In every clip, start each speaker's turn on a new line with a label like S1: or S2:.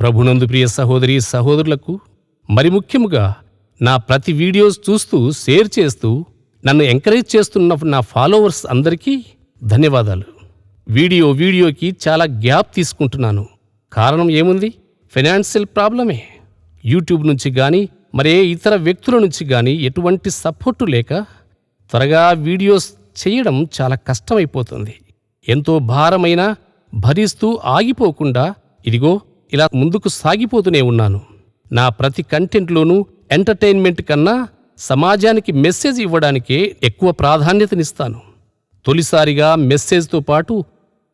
S1: ప్రభునందు ప్రియ సహోదరి సహోదరులకు, మరి ముఖ్యముగా నా ప్రతి వీడియోస్ చూస్తూ షేర్ చేస్తూ నన్ను ఎంకరేజ్ చేస్తున్న నా ఫాలోవర్స్ అందరికీ ధన్యవాదాలు. వీడియోకి చాలా గ్యాప్ తీసుకుంటున్నాను. కారణం ఏముంది? ఫైనాన్షియల్ ప్రాబ్లమే. యూట్యూబ్ నుంచి కానీ మరే ఇతర వ్యక్తుల నుంచి కానీ ఎటువంటి సపోర్టు లేక త్వరగా వీడియోస్ చేయడం చాలా కష్టమైపోతుంది. ఎంతో భారమైనా భరిస్తూ ఆగిపోకుండా ఇదిగో ఇలా ముందుకు సాగిపోతూనే ఉన్నాను. నా ప్రతి కంటెంట్లోనూ ఎంటర్టైన్మెంట్ కన్నా సమాజానికి మెసేజ్ ఇవ్వడానికే ఎక్కువ ప్రాధాన్యతనిస్తాను. తొలిసారిగా మెసేజ్తో పాటు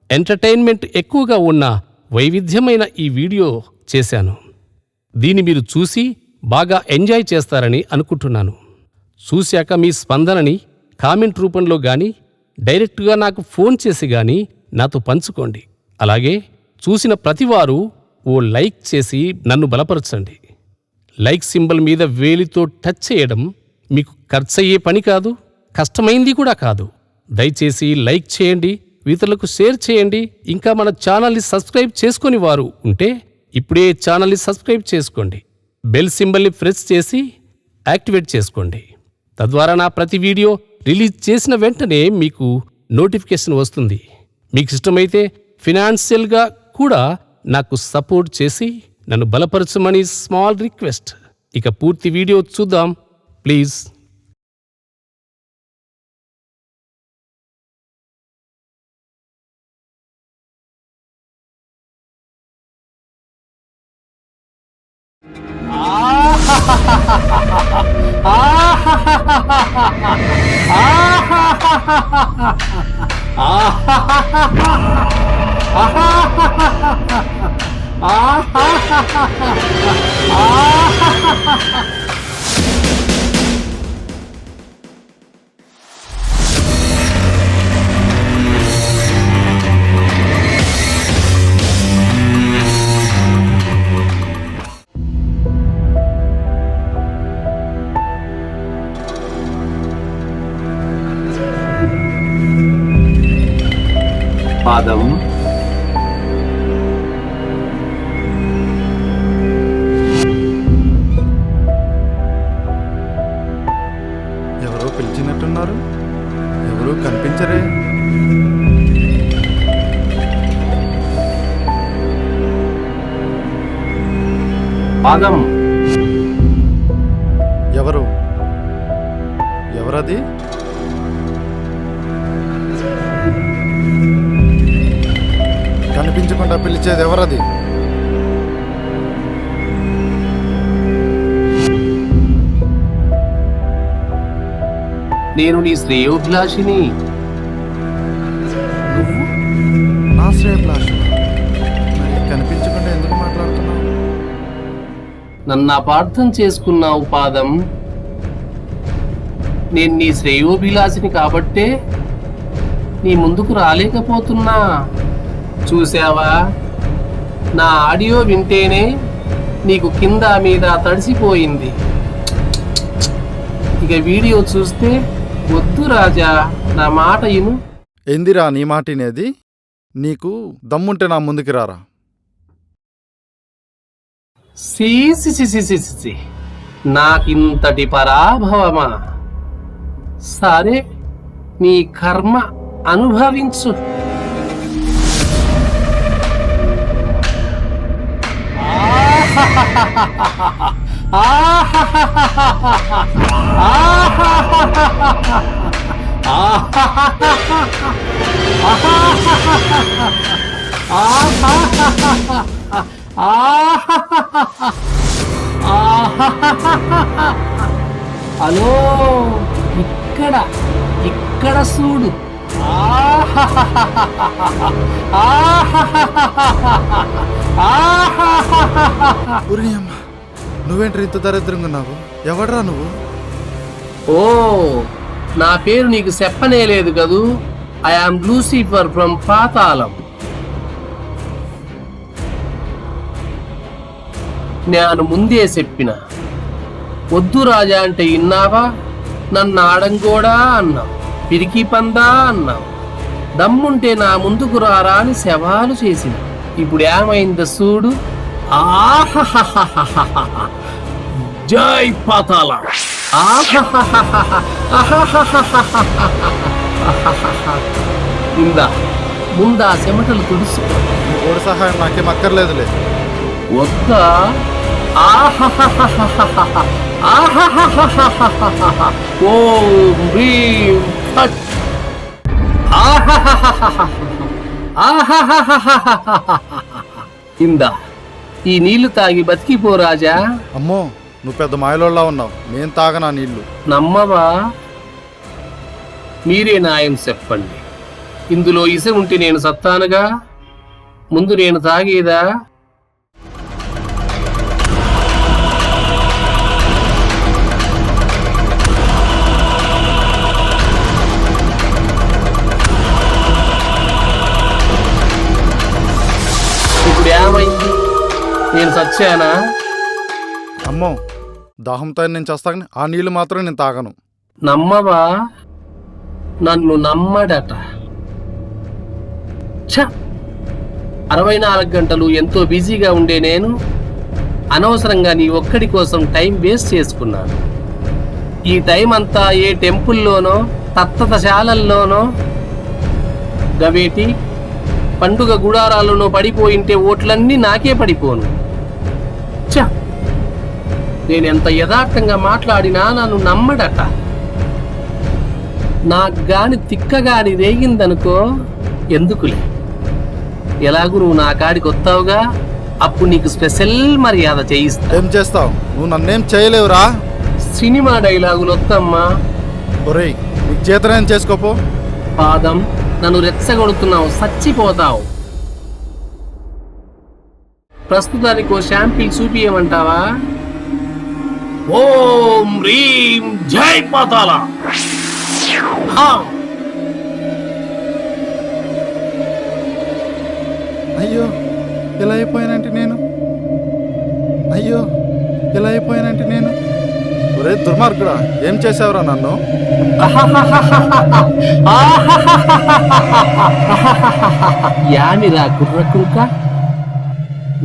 S1: ఎంటర్టైన్మెంట్ ఎక్కువగా ఉన్న వైవిధ్యమైన ఈ వీడియో చేశాను. దీన్ని మీరు చూసి బాగా ఎంజాయ్ చేస్తారని అనుకుంటున్నాను. చూశాక మీ స్పందనని కామెంట్ రూపంలో కానీ డైరెక్ట్గా నాకు ఫోన్ చేసి కానీ నాతో పంచుకోండి. అలాగే చూసిన ప్రతివారు ఓ లైక్ చేసి నన్ను బలపరచండి. లైక్ సింబల్ మీద వేలితో టచ్ చేయడం మీకు ఖర్చయ్యే పని కాదు, కష్టమైంది కూడా కాదు. దయచేసి లైక్ చేయండి, ఇతరులకు షేర్ చేయండి. ఇంకా మన ఛానల్ని సబ్స్క్రైబ్ చేసుకొని వారు ఉంటే ఇప్పుడే ఛానల్ని సబ్స్క్రైబ్ చేసుకోండి. బెల్ సింబల్ని ప్రెస్ చేసి యాక్టివేట్ చేసుకోండి. తద్వారా నా ప్రతి వీడియో రిలీజ్ చేసిన వెంటనే మీకు నోటిఫికేషన్ వస్తుంది. మీకు ఇష్టమైతే ఫినాన్షియల్గా కూడా నాకు సపోర్ట్ చేసి నన్ను బలపరచమని స్మాల్ రిక్వెస్ట్. ఇక పూర్తి వీడియో చూద్దాం ప్లీజ్.
S2: పాదం
S3: ఎవరో పిలిచినట్టున్నారు, ఎవరూ కనిపించరే.
S2: పాదం
S3: ఎవరది? కనిపించకుండా పిలిచేది ఎవరది?
S2: నేను నీ శ్రేయోభిలాషిని.
S3: నువ్వు నా శ్రేయోభిలాషి? మరి కనిపించకుండా ఎందుకు మాట్లాడుతున్నావు?
S2: నన్ను అపార్థం చేసుకున్నావు పాదం. నేను నీ శ్రేయోభిలాషిని కాబట్టే నీ ముందుకు రాలేకపోతున్నా. చూసావా, నా ఆడియో వింటేనే నీకు కింద మీద తడిసిపోయింది. ఇక వీడియో చూస్తే వద్దు రాజా, నా మాట ఇను.
S3: ఏందిరా నీ మాటినేది? నీకు దమ్ముంటే నా ముందుకి రారా.
S2: సీ నాకింతటి పరాభవమా? సరే, నీ కర్మ అనుభవించు. హలో, ఇక్కడ చూడు.
S3: నువ్వేంటి ఇంత దరిద్రంగా ఉన్నావు? ఎవడ్రా నువ్వు?
S2: ఓ, నా పేరు నీకు చెప్పనేలేదు కదూ. ఐ ఆమ్ లూసిఫర్ ఫ్రమ్ పాతాళం. నేను ముందే చెప్పిన వద్దు రాజా అంటే ఇన్నావా? నన్ను ఆడంగోడా అన్నావు, పిరికి పందా అన్నావు. దమ్ముంటే నా ముందుకు రారా అని సవాలు చేసిన. ఇప్పుడు ఏమైందో చూడు. ఆహాహాహాహాహా. జై పాతాళ. ఆహాహాహాహాహాహాహాహాహాహా. ఇందా ముందా చెమటలు తుడుసు.
S3: ఓడి సహాయం నాకేం అక్కర్లేదులే.
S2: వద్దా? ఆహాహాహాహాహాహా. ఆహాహాహాహాహాహా. ఓం హ్రీం ఫట్. ఆహాహాహాహాహా. ఆహాహాహాహాహాహా. ఇందా ఈ నీళ్లు తాగి బతికిపో రాజా.
S3: అమ్మో, నువ్వు పెద్ద మాయలోళ్ళ ఉన్నావు. నేను తాగనా నీళ్లు?
S2: నమ్మవా? మీరే న్యాయం చెప్పండి. ఇందులో ఇస ఉంటే నేను సత్తానుగా. ముందు నేను తాగేదా? ఇప్పుడు ఏమైంది? నేను సచ్చానా?
S3: అమ్మో, దాహంతో నేను చేస్తాను. ఆ నీళ్లు మాత్రం నేను తాగను.
S2: నమ్మవా? నన్ను నమ్మడట. ఛ! 64 గంటలు ఎంతో బిజీగా ఉండే నేను అనవసరంగా నీ ఒక్కడి కోసం టైం వేస్ట్ చేసుకున్నాను. ఈ టైం అంతా ఏ టెంపుల్లోనో తత్తతశాలల్లోనో గవేటి పండుగ గుడారాల్లోనో పడిపోయింటే ఓట్లన్నీ నాకే పడిపోను. ఛ! నేనెంత యథార్థంగా మాట్లాడినా నన్ను నమ్మడట. నాకు గాని తిక్కగాని రేగిందనుకో, ఎందుకులే, ఎలాగూ నువ్వు నా కాడికి వస్తావుగా, అప్పుడు నీకు స్పెషల్ మర్యాద చేయిస్తా.
S3: ఏం చేస్తావు? నువ్వు నన్నేం చేయలేవురా.
S2: సినిమా డైలాగులు వద్దమ్మా.
S3: ఒరేయ్, నీకు చేతనేం చేసుకోపో.
S2: పాదం, నన్ను రెచ్చగొడుతున్నావు, చచ్చిపోతావు. ప్రస్తుతానికి ఓ శాంపిల్ చూపియమంటావా? ఓం హ్రీం జై పాతాళ. హా.
S3: అయ్యో, ఇలా అయిపోయానంటే నేను. అయ్యో, ఇలా అయిపోయానంటే నేను. ఒరే దుర్మార్గుడా, ఏం చేసావురా నన్ను?
S2: యానిరా గుర్రకుంక,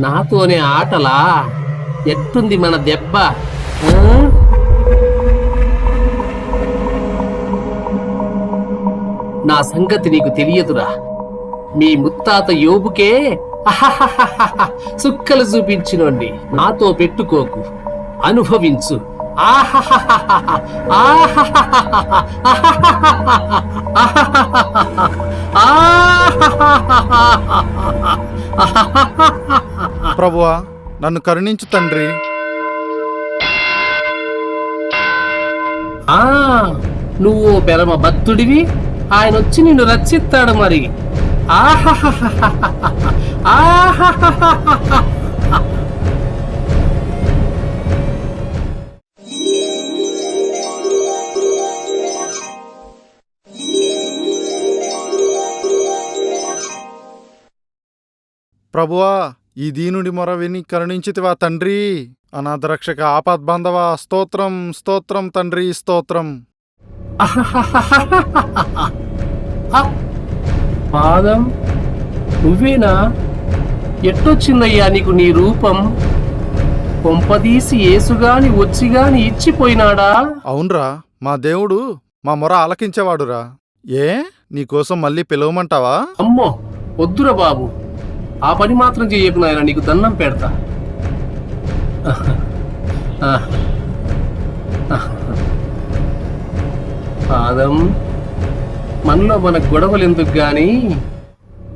S2: నాతోనే ఆటలా? ఎట్టుంది మన దెబ్బ? ఆ? నా సంగతి నీకు తెలియదురా. మీ ముత్తాత యోబుకే సుక్కలు చూపించినోండి. నాతో పెట్టుకోకు, అనుభవించు.
S3: ప్రభువా, నన్ను కరుణించు తండ్రి.
S2: ఆ, నువ్వు పెరమ భక్తుడివి. ఆయన వచ్చి నిన్ను రక్షిస్తాడు మరి.
S3: ప్రభువా, ఈ దీనుడి మొర విని కరుణించితివా తండ్రి. అనాథరక్షక ఆపద్బాంధవా, స్తోత్రం స్తోత్రం తండ్రి, స్తోత్రం.
S2: పాదం, నువ్వేనా? ఎట్టొచ్చిందయ్యా నీకు నీ రూపం? కొంపదీసి ఏసుగాని వచ్చిగాని ఇచ్చిపోయినాడా?
S3: అవునరా, మా దేవుడు మా మొర ఆలకించేవాడురా. ఏ, నీకోసం మళ్ళీ పిలవమంటావా?
S2: అమ్మో, వద్దురా బాబు, ఆ పని మాత్రం చెయ్యకు నాయన, నీకు దండం పెడతా. పాదం, మనలో మన గొడవలు ఎందుకు గాని,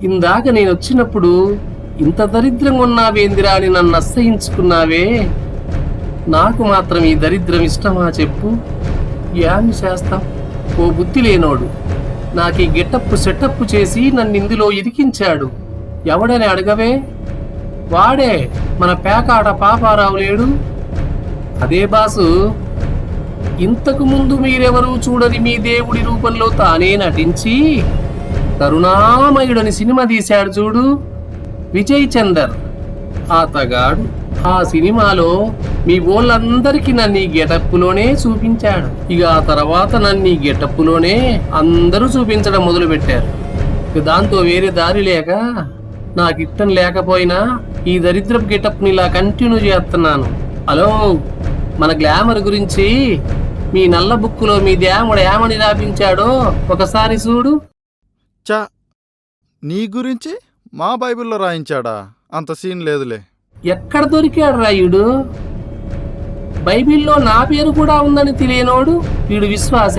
S2: ఇందాక నేను వచ్చినప్పుడు ఇంత దరిద్రంగా ఉన్నావేందిరా అని నన్ను అసహించుకున్నావే. నాకు మాత్రం ఈ దరిద్రం ఇష్టమా చెప్పు? యాన్ని చేస్తాం? ఓ బుద్ధి లేనోడు నాకు ఈ గెటప్పు సెటప్పు చేసి నన్ను ఇందులో ఇరికించాడు. ఎవడని అడగవే? వాడే, మన పేకాట పాపారావు లేడు? అదే బాసు, ఇంతకు ముందు మీరెవరూ చూడని మీ దేవుడి రూపంలో తానే నటించి కరుణామయుడని సినిమా తీశాడు చూడు, విజయ్ చందర్. ఆతగాడు ఆ సినిమాలో మీ వాళ్ళందరికీ నన్ను ఈ గెటప్పులోనే చూపించాడు. ఇక ఆ తర్వాత నన్ను ఈ గెటప్పులోనే అందరూ చూపించడం మొదలు పెట్టారు. దాంతో వేరే దారి లేక నాకు ఇష్టం లేకపోయినా ఈ దరిద్రపు గెటప్ని ఇలా కంటిన్యూ చేస్తున్నాను. హలో, మన గ్లామర్ గురించి మీ నల్ల బుక్కులో మీ దేవుడు ఏమని రాపించాడో ఒకసారి చూడు.
S3: చా, నీ గురించి మా బైబిల్లో రాయించాడా? అంత సీన్ లేదులే.
S2: ఎక్కడ దొరికాడు రాయుడు? బైబిల్లో నా పేరు కూడా ఉందని తెలియనోడు వీడు విశ్వాస.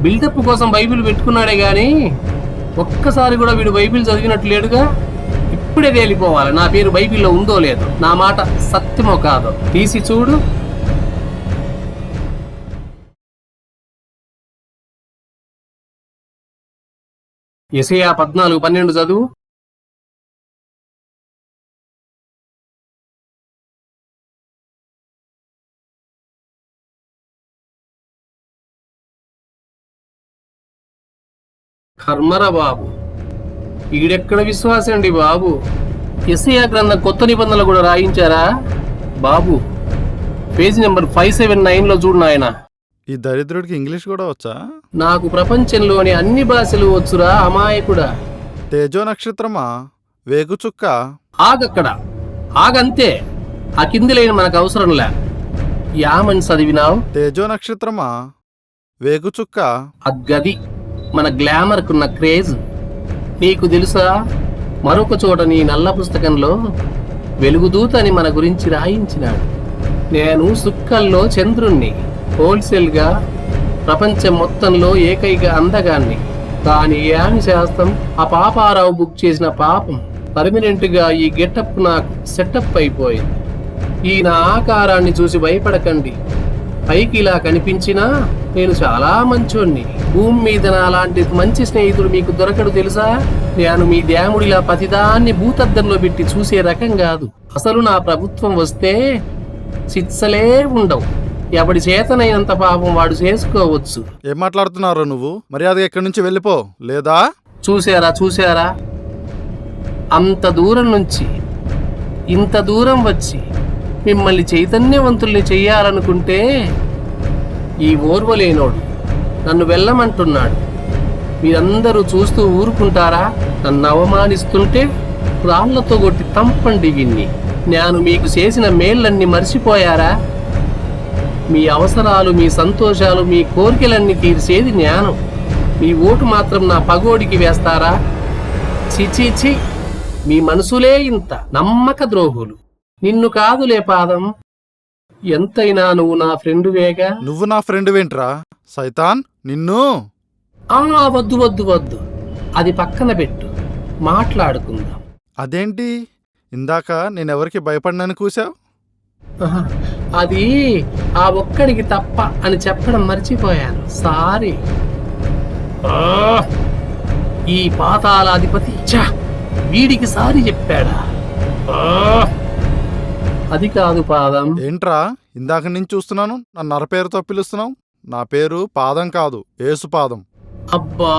S2: బిల్డప్ కోసం బైబిల్ పెట్టుకున్నాడే గాని ఒక్కసారి కూడా వీడు బైబిల్ చదివినట్టు లేడుగా. ఇప్పుడే తేలిపోవాలి నా పేరు బైబిల్లో ఉందో లేదో, నా మాట సత్యమో కాదో. తీసి చూడు. యెషయా 14:12 చదువు. కర్మరా బాబు, ఈడెక్కడ విశ్వాసం అండి బాబు. యెషయా గ్రంథం కొత్త నిబంధనలు కూడా రాయించారా బాబు? పేజీ నెంబర్ 579లో చూడు నాయన.
S3: ఈ దరిద్రుడికి ఇంగ్లీష్ కూడా వచ్చా?
S2: నాకు ప్రపంచంలోని అన్ని భాషలు వచ్చురా అమాయకుడా.
S3: తేజో నక్షత్రమా, వేగుచుక్క.
S2: ఆగక్కడ, ఆగంతే. ఆ కింది లైన్ మనకు అవసరంలే. యామని చదివినావు?
S3: తేజో నక్షత్రమా, వేగుచుక్క.
S2: అగ్గది మన గ్లామర్కున్న క్రేజ్. నీకు తెలుసా, మరొక చోట నీ నల్ల పుస్తకంలో వెలుగుదూత అని మన గురించి రాయించినాడు. నేను సుక్కల్లో చంద్రుణ్ణి, హోల్సేల్గా ప్రపంచం మొత్తంలో ఏకైక అందగాన్ని. కానీ యామి శాస్త్రం ఆ పాపారావు బుక్ చేసిన పాపం పర్మనెంట్గా ఈ గెటప్ నాకు సెటప్ అయిపోయింది. ఈ నా ఆకారాన్ని చూసి భయపడకండి. పైకి ఇలా కనిపించినా నేను చాలా మంచోణ్ణి. భూమి మీద నాలాంటి మంచి స్నేహితుడు మీకు దొరకడు తెలుసా? నేను మీ దేవుడిలా ప్రతిదాన్ని భూతద్దంలో పెట్టి చూసే రకం కాదు. అసలు నా ప్రభుత్వం వస్తే శిక్షలే ఉండవు. ఎవడి చేతనైనంత పాపం వాడు చేసుకోవచ్చు.
S3: ఏం మాట్లాడుతున్నారో నువ్వు? మర్యాదగా ఇక్కడి నుంచి వెళ్ళిపో, లేదా?
S2: చూసారా, అంత దూరం నుంచి ఇంత దూరం వచ్చి మిమ్మల్ని చైతన్యవంతుల్ని చెయ్యాలనుకుంటే ఈ ఓర్వలేనోడు నన్ను వెళ్ళమంటున్నాడు. మీరందరూ చూస్తూ ఊరుకుంటారా? నన్ను అవమానిస్తుంటే రాళ్లతో కొట్టి తంపండి విన్ని. నేను మీకు చేసిన మేళ్ళన్నీ మర్చిపోయారా? మీ అవసరాలు, మీ సంతోషాలు, మీ కోరికలన్నీ తీర్చేది జ్ఞానం. మీ ఓటు మాత్రం నా పగోడికి వేస్తారా? చిచీచి, మీ మనసులే ఇంత నమ్మక ద్రోహులు. నిన్ను కాదులే పాదం, ఎంతైనా నువ్వు నా ఫ్రెండువేగా.
S3: నువ్వు నా ఫ్రెండ్ వేంట్రా సైతాన్, నిన్ను.
S2: వద్దు, అది పక్కన పెట్టు, మాట్లాడుకుందాం.
S3: అదేంటి, ఇందాక నేనెవరికి భయపడినని కూసావు?
S2: అది ఆ ఒక్కడికి తప్ప అని చెప్పడం మర్చిపోయాను, సారీ. ఈ పాతాళాధిపతి వీడికి సారీ చెప్పాడా? అది కాదు పాదం.
S3: ఏంట్రా, ఇందాక నుంచి చూస్తున్నాను నన్ను నరపేరుతో పిలుస్తున్నావు. నా పేరు పాదం కాదు, ఏసుపాదం.
S2: అబ్బా,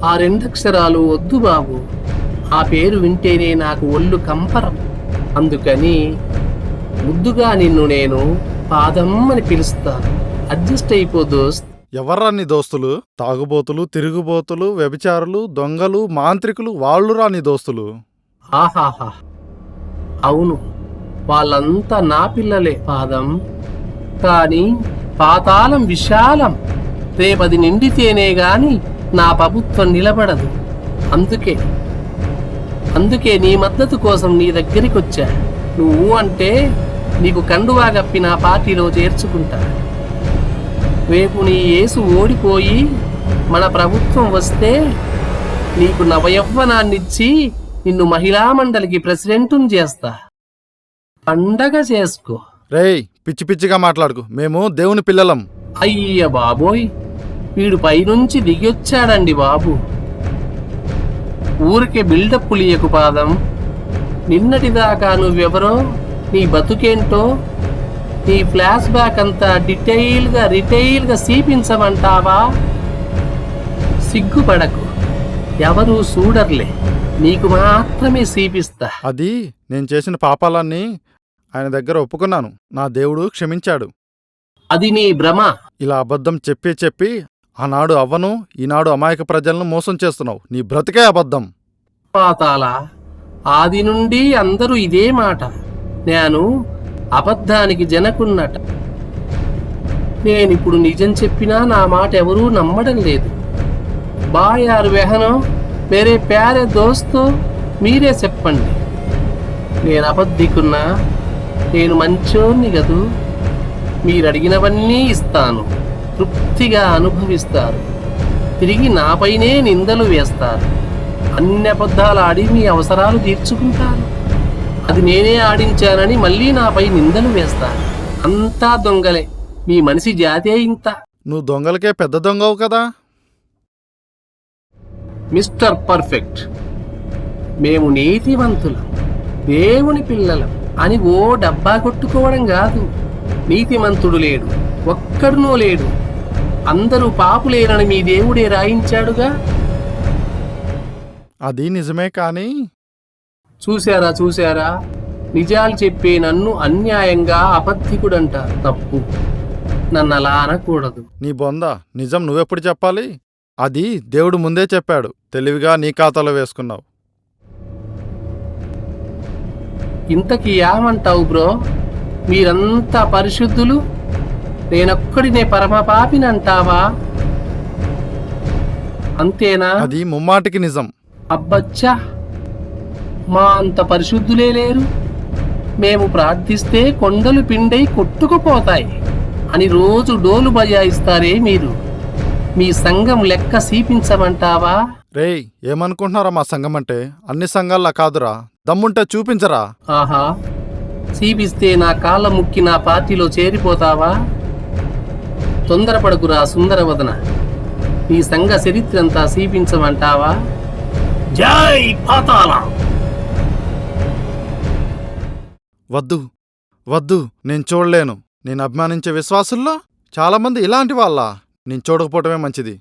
S2: ఆ రెండక్షరాలు వద్దు బాబు. ఆ పేరు వింటేనే నాకు ఒళ్ళు కంపరం. అందుకని ముద్దుగా నిన్ను నేను పాదం అని పిలుస్తాను. అడ్జస్ట్ అయిపో దోస్త్.
S3: ఎవర్రా నీ దోస్తులు? తాగుబోతులు, తిరుగుబోతులు, వ్యభిచారులు, దొంగలు, మాంత్రికులు, వాళ్ళురా నీ దోస్తులు.
S2: ఆహాహా, అవును, వాళ్ళంతా నా పిల్లలే పాదం. కానీ పాతాళం విశాలం. రేపది నిండితేనే గాని నా ప్రభుత్వం నిలబడదు. అందుకే నీ మద్దతు కోసం నీ దగ్గరికి వచ్చా. నువ్వు అంటే నీకు కండువా కప్పి నా పార్టీలో చేర్చుకుంటా. రేపు నీ యేసు ఓడిపోయి మన ప్రభుత్వం వస్తే నీకు నవయవ్వనాన్నిచ్చి నిన్ను మహిళా మండలికి ప్రెసిడెంటుని చేస్తా. పండగ చేసుకో.
S3: రేయ్, పిచ్చి పిచ్చిగా మాట్లాడుకు, మేము దేవుని పిల్లలం.
S2: అయ్య బాబోయ్, వీడు పైనుంచి దిగొచ్చాడండి బాబు. ఊరికే బిల్డప్ లియకు పాదం. నిన్నటిదాకా నువ్వెవరో, నీ బతుకేంటో, నీ ఫ్లాష్ బ్యాక్ అంతా రిటైల్గా చూపించమంటావా? సిగ్గుపడకు, ఎవరూ చూడర్లే, నీకు మాత్రమే చూపిస్తా.
S3: అది నేను చేసిన పాపాలన్నీ ఆయన దగ్గర ఒప్పుకున్నాను. నా దేవుడు క్షమించాడు.
S2: అది నీ భ్రమ.
S3: ఇలా అబద్ధం చెప్పి ఆనాడు అవ్వను, ఈనాడు అమాయక ప్రజలను మోసం చేస్తున్నావు. నీ బ్రతికే అబద్ధం.
S2: పాతాల ఆది నుండి అందరూ ఇదే మాట. నేను అబద్ధానికి జనకున్నట. నేనిప్పుడు నిజం చెప్పినా నా మాట ఎవరూ నమ్మడం లేదు. బాయారు వెహనో మేరే ప్యారే దోస్తో మీరే చెప్పండి. నేను అబద్ధికున్నా, నేను మంచోన్ని గదు. మీరు అడిగినవన్నీ ఇస్తాను, తృప్తిగా అనుభవిస్తారు. తిరిగి నాపైనే నిందలు వేస్తారు. అన్ని అబద్ధాలు ఆడి మీ అవసరాలు తీర్చుకుంటారు. అది నేనే ఆడించానని మళ్ళీ నాపై నిందలు వేస్తారు. అంతా దొంగలే. మీ మనిషి జాతే ఇంత.
S3: నువ్వు దొంగలకే పెద్ద దొంగవు కదా.
S2: మిస్టర్ పర్ఫెక్ట్, మేము నీతివంతులం, దేవుని పిల్లలం అని ఓ డబ్బా కొట్టుకోవడం కాదు. నీతిమంతుడు లేడు, ఒక్కడునో లేడు. అందరూ పాపులేరని మీ దేవుడే రాయించాడుగా.
S3: అది నిజమే కానీ
S2: చూశారా, నిజాలు చెప్పే నన్ను అన్యాయంగా అబద్ధికుడంటారు. తప్పు. నన్ను అలా అనకూడదు.
S3: నీ బొంద, నిజం నువ్వెప్పుడు చెప్పాలి? అది దేవుడు ముందే చెప్పాడు. తెలివిగా నీ ఖాతాలో వేసుకున్నావు.
S2: ఇంతకీ ఏమంటావు బ్రో? మీరంతా పరిశుద్ధులు, నేనొక్కడినే పరమపాపినంటావా? అంతేనా?
S3: అది ముమ్మాటికి నిజం.
S2: అబ్బచ్చా, మా అంత పరిశుద్ధులే లేరు. మేము ప్రార్థిస్తే కొండలు పిండై కొట్టుకుపోతాయి అని రోజు డోలు బజాయిస్తారే మీరు. మీ సంఘం లెక్క సీపించమంటావా?
S3: రేయ్, ఏమనుకుంటున్నారా మా సంఘం అంటే? అన్ని సంఘాల్లా కాదురా. దమ్ముంటే చూపించరా.
S2: ఆహా, సీపిస్తే నా కాళ్ళ ముక్కి నా పార్టీలో చేరిపోతావా? తొందరపడకురా సుందరవదన. నీ సంఘ చరిత్రంతా సీపించమంటావా? జై పాతాళ!
S3: వద్దు వద్దు, నేను చూడలేను. నేను అభిమానించే విశ్వాసుల్లో చాలామంది ఇలాంటి వాళ్ళ. నేను చూడకపోవటమే మంచిది.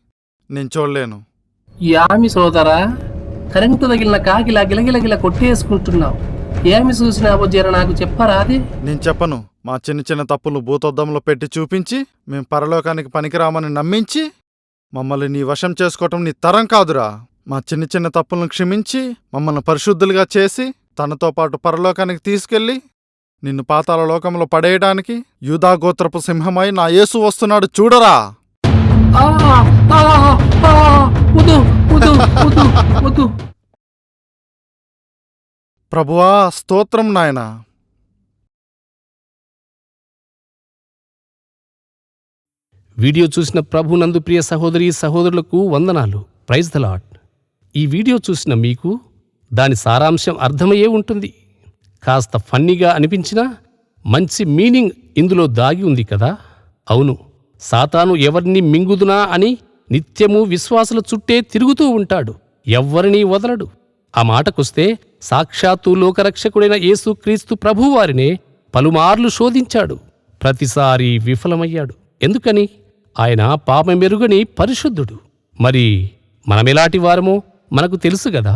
S3: నేను చూడలేను.
S2: యామి సోదరా, కరెంటు తగిలిన కాకిలా గిలగిలగిల కొట్టేసుకుంటున్నావు. ఏమి చూసినావో జర నాకు చెప్పరాది?
S3: నేను చెప్పను. మా చిన్న చిన్న తప్పులు భూతద్దంలో పెట్టి చూపించి, మేం పరలోకానికి పనికిరామని నమ్మించి, మమ్మల్ని నీ వశం చేసుకోవటం నీ తరం కాదురా. మా చిన్న చిన్న తప్పులను క్షమించి, మమ్మల్ని పరిశుద్ధులుగా చేసి, తనతో పాటు పరలోకానికి తీసుకెళ్లి, నిన్ను పాతాళ లోకంలో పడేయడానికి యూదా గోత్రపు సింహమై నా యేసు వస్తున్నాడు చూడరా. ప్రభువా, స్తోత్రం నాయనా.
S1: వీడియో చూసిన ప్రభునందు ప్రియ సహోదరీ సహోదరులకు వందనాలు. Praise the Lord. ఈ వీడియో చూసిన మీకు దాని సారాంశం అర్థమయ్యే ఉంటుంది. కాస్త ఫన్నీగా అనిపించినా మంచి మీనింగ్ ఇందులో దాగి ఉంది కదా. అవును, సాతాను ఎవరిని మింగుదునా అని నిత్యము విశ్వాసుల చుట్టే తిరుగుతూ ఉంటాడు. ఎవ్వరినీ వదలడు. ఆ మాటకొస్తే సాక్షాత్తు లోకరక్షకుడైన యేసుక్రీస్తు ప్రభువారినే పలుమార్లు శోధించాడు. ప్రతిసారి విఫలమయ్యాడు. ఎందుకని? ఆయన పాపమెరుగని పరిశుద్ధుడు. మరి మనమెలాంటి వారమో మనకు తెలుసు గదా.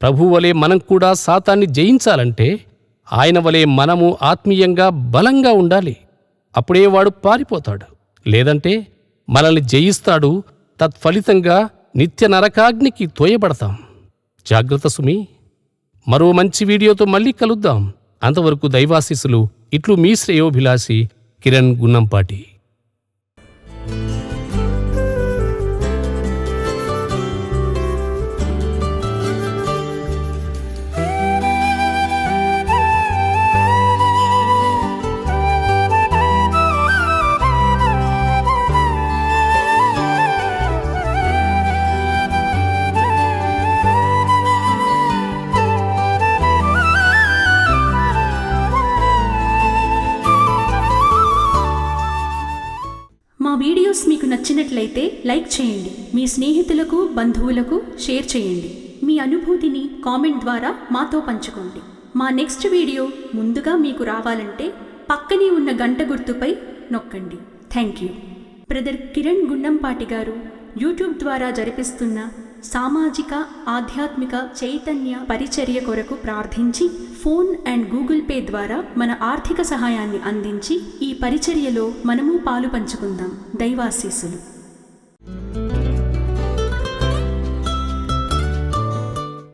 S1: ప్రభువలే మనం కూడా సాతాన్ని జయించాలంటే ఆయన వలె మనము ఆత్మీయంగా బలంగా ఉండాలి. అప్పుడే వాడు పారిపోతాడు. లేదంటే మనల్ని జయిస్తాడు. తత్ఫలితంగా నిత్య నరకాగ్నికి తోయబడతాం. జాగ్రత్త సుమి. మరో మంచి వీడియోతో మళ్ళీ కలుద్దాం. అంతవరకు దైవాశీస్సులు. ఇట్లు మీ శ్రేయోభిలాషి కిరణ్ గున్నంపాటి.
S4: వీడియోస్ మీకు నచ్చినట్లయితే లైక్ చేయండి. మీ స్నేహితులకు, బంధువులకు షేర్ చేయండి. మీ అనుభూతిని కామెంట్ ద్వారా మాతో పంచుకోండి. మా నెక్స్ట్ వీడియో ముందుగా మీకు రావాలంటే పక్కనే ఉన్న గంట గుర్తుపై నొక్కండి. Thank you. బ్రదర్ కిరణ్ గున్నంపాటి గారు యూట్యూబ్ ద్వారా జరిపిస్తున్న సామాజిక ఆధ్యాత్మిక చైతన్య పరిచర్య కొరకు ప్రార్థించి ఫోన్ అండ్ గూగుల్ పే ద్వారా మన ఆర్థిక సహాయాన్ని అందించి ఈ పరిచర్యలో మనము పాలు పంచుకుందాం. దైవాశీస్సులు.